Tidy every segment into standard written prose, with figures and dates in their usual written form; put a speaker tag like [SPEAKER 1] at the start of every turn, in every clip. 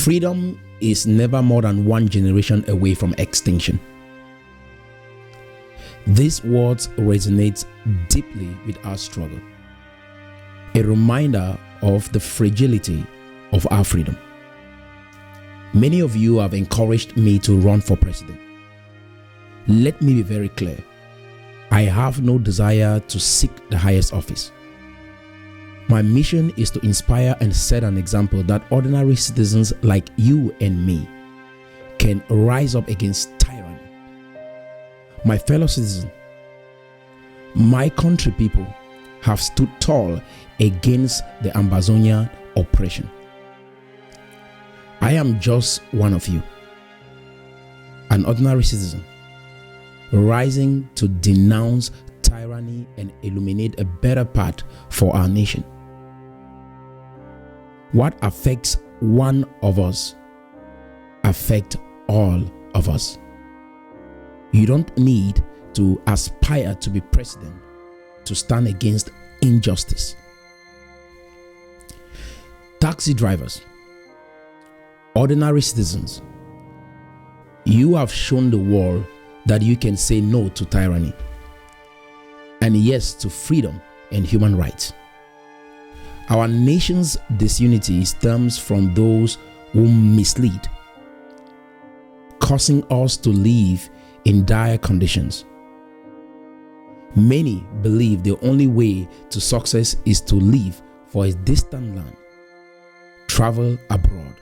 [SPEAKER 1] Freedom is never more than one generation away from extinction. These words resonate deeply with our struggle, a reminder of the fragility of our freedom. Many of you have encouraged me to run for president. Let me be very clear. I have no desire to seek the highest office. My mission is to inspire and set an example that ordinary citizens like you and me can rise up against tyranny. My fellow citizens, my country people have stood tall against the Ambazonia oppression. I am just one of you, an ordinary citizen, rising to denounce tyranny and illuminate a better path for our nation. What affects one of us affects all of us. You don't need to aspire to be president to stand against injustice. Taxi drivers, ordinary citizens, you have shown the world that you can say no to tyranny and yes to freedom and human rights. Our nation's disunity stems from those who mislead, causing us to live in dire conditions. Many believe the only way to success is to live for a distant land, travel abroad,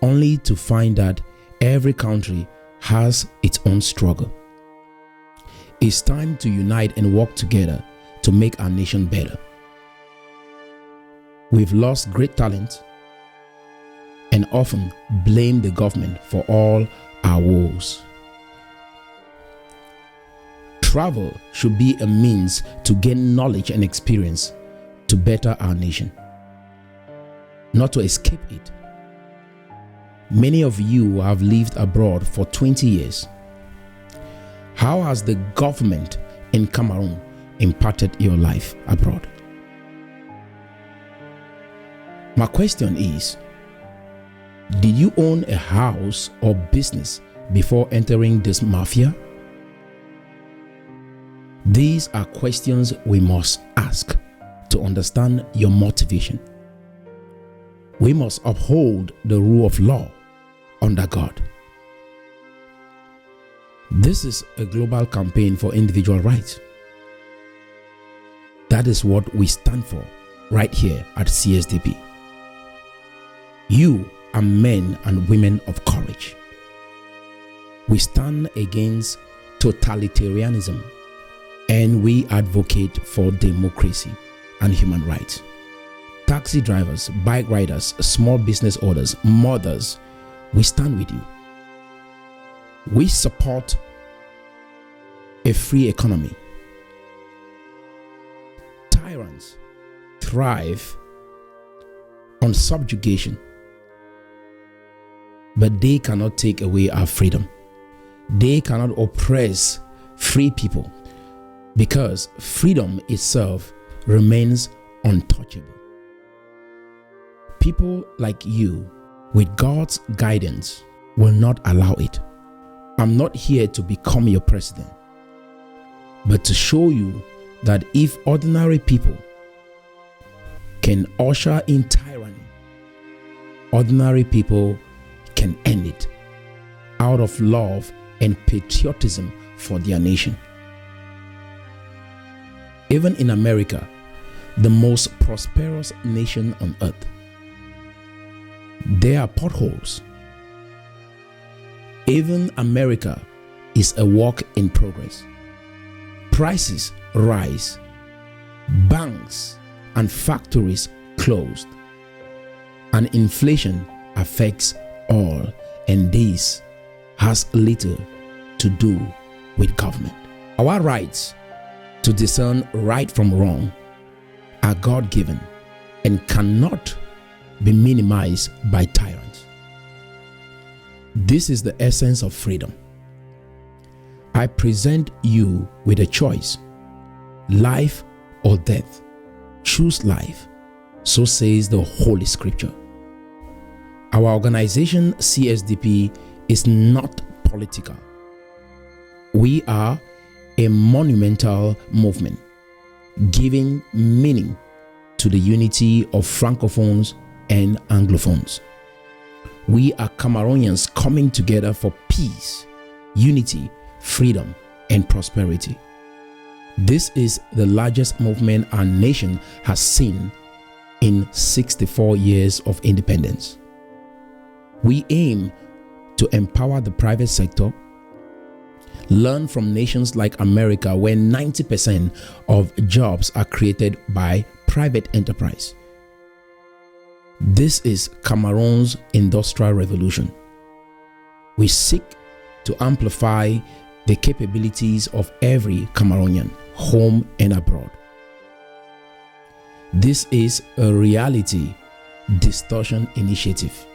[SPEAKER 1] only to find that every country has its own struggle. It's time to unite and work together to make our nation better. We've lost great talent and often blame the government for all our woes. Travel should be a means to gain knowledge and experience to better our nation, not to escape it. Many of you have lived abroad for 20 years. How has the government in Cameroon impacted your life abroad? My question is, did you own a house or business before entering this mafia? These are questions we must ask to understand your motivation. We must uphold the rule of law under God. This is a global campaign for individual rights. That is what we stand for right here at CSDP. You are men and women of courage. We stand against totalitarianism and we advocate for democracy and human rights. Taxi drivers, bike riders, small business owners, mothers, we stand with you. We support a free economy. Tyrants thrive on subjugation, but they cannot take away our freedom. They cannot oppress free people because freedom itself remains untouchable. People like you, with God's guidance, will not allow it. I'm not here to become your president, but to show you that if ordinary people can usher in tyranny, ordinary people can end it out of love and patriotism for their nation. Even in America, the most prosperous nation on earth, there are potholes. Even America is a work in progress. Prices rise. Banks and factories closed. And inflation affects all, and this has little to do with government. Our rights to discern right from wrong are God-given and cannot be minimized by tyrants. This is the essence of freedom. I present you with a choice, life or death. Choose life, so says the Holy Scripture. Our organization, CSDP, is not political. We are a monumental movement, giving meaning to the unity of Francophones and Anglophones. We are Cameroonians coming together for peace, unity, freedom, and prosperity. This is the largest movement our nation has seen in 64 years of independence. We aim to empower the private sector, learn from nations like America, where 90% of jobs are created by private enterprise. This is Cameroon's industrial revolution. We seek to amplify the capabilities of every Cameroonian, home and abroad. This is a reality distortion initiative.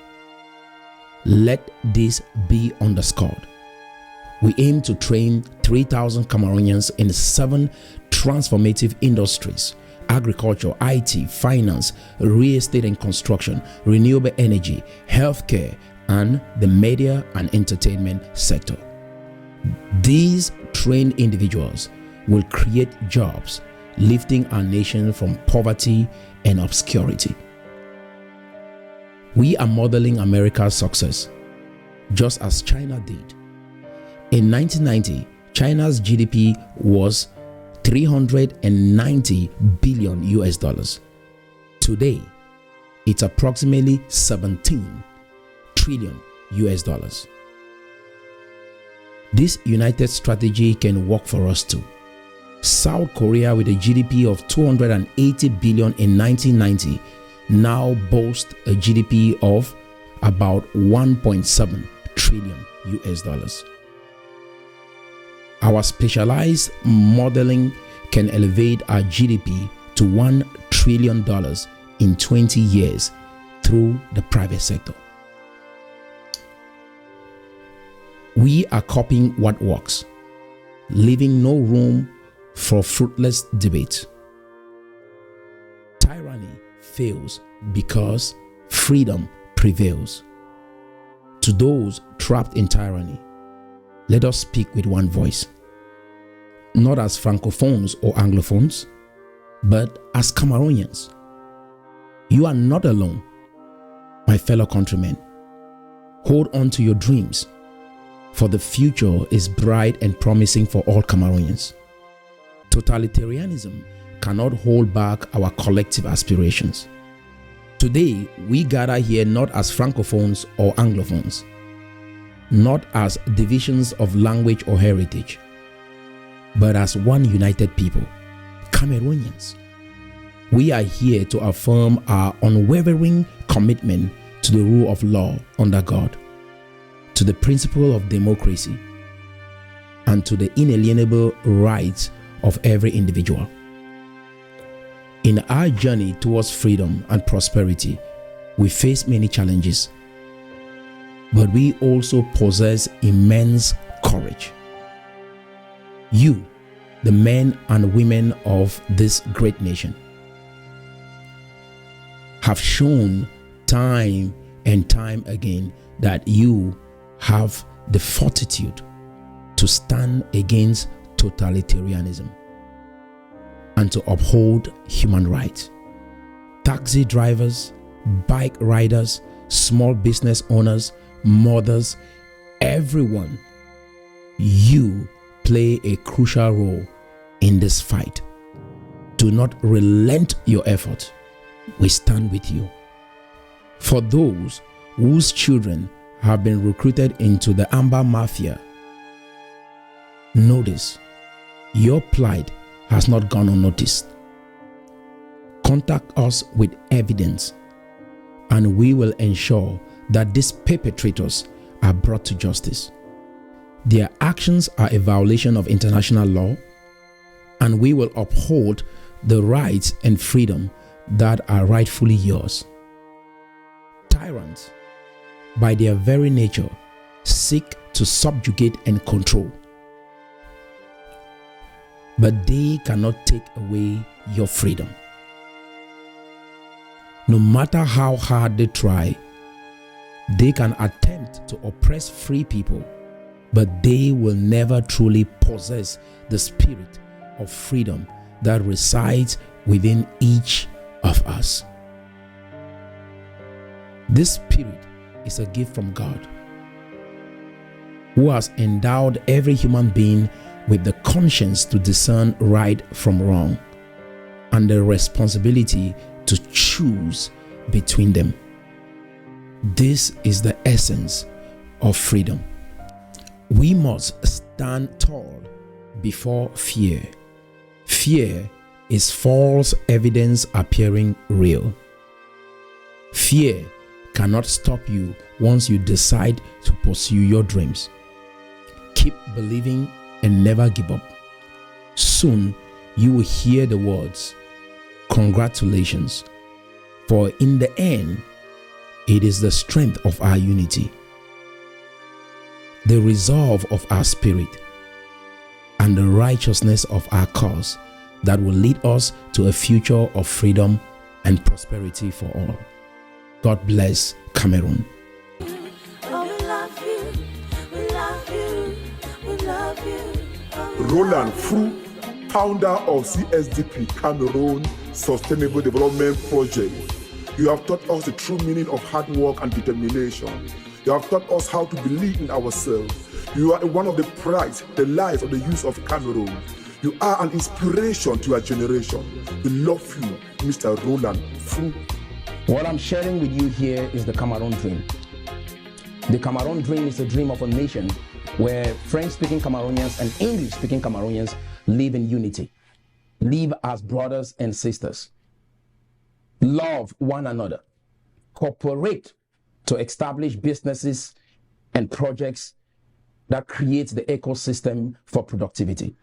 [SPEAKER 1] Let this be underscored. We aim to train 3,000 Cameroonians in 7 transformative industries: agriculture, IT, finance, real estate and construction, renewable energy, healthcare, and the media and entertainment sector. These trained individuals will create jobs, lifting our nation from poverty and obscurity. We are modeling America's success, just as China did. In 1990, China's GDP was 390 billion US dollars. Today, it's approximately 17 trillion US dollars. This united strategy can work for us too. South Korea, with a GDP of 280 billion in 1990, now boasts a GDP of about 1.7 trillion US dollars. Our specialized modeling can elevate our GDP to $1 trillion in 20 years through the private sector. We are copying what works, leaving no room for fruitless debate. Tyranny fails because freedom prevails. To those trapped in tyranny, let us speak with one voice, not as Francophones or Anglophones, but as Cameroonians. You are not alone, my fellow countrymen. Hold on to your dreams, for the future is bright and promising for all Cameroonians. Totalitarianism cannot hold back our collective aspirations. Today, we gather here not as Francophones or Anglophones, not as divisions of language or heritage, but as one united people, Cameroonians. We are here to affirm our unwavering commitment to the rule of law under God, to the principle of democracy, and to the inalienable rights of every individual. In our journey towards freedom and prosperity, we face many challenges, but we also possess immense courage. You, the men and women of this great nation, have shown time and time again that you have the fortitude to stand against totalitarianism and to uphold human rights. Taxi drivers, bike riders, small business owners, mothers, everyone, you play a crucial role in this fight. Do not relent your effort. We stand with you. For those whose children have been recruited into the Amber Mafia, notice your plight has not gone unnoticed. Contact us with evidence, and we will ensure that these perpetrators are brought to justice. Their actions are a violation of international law, and we will uphold the rights and freedom that are rightfully yours. Tyrants, by their very nature, seek to subjugate and control, but they cannot take away your freedom. No matter how hard they try, They can attempt to oppress free people, but they will never truly possess the spirit of freedom that resides within each of us. This spirit is a gift from God, who has endowed every human being with the conscience to discern right from wrong and the responsibility to choose between them. This is the essence of freedom. We must stand tall before fear. Fear is false evidence appearing real. Fear cannot stop you once you decide to pursue your dreams. Keep believing and never give up. Soon you will hear the words, "Congratulations," for in the end, it is the strength of our unity, the resolve of our spirit, and the righteousness of our cause that will lead us to a future of freedom and prosperity for all. God bless Cameroon.
[SPEAKER 2] Roland Fru, founder of CSDP, Cameroon Sustainable Development Project. You have taught us the true meaning of hard work and determination. You have taught us how to believe in ourselves. You are one of the prides, the lives of the youth of Cameroon. You are an inspiration to our generation. We love you, Mr. Roland Fru.
[SPEAKER 1] What I'm sharing with you here is the Cameroon dream. The Cameroon dream is a dream of a nation where French-speaking Cameroonians and English-speaking Cameroonians live in unity, live as brothers and sisters, love one another, cooperate to establish businesses and projects that create the ecosystem for productivity.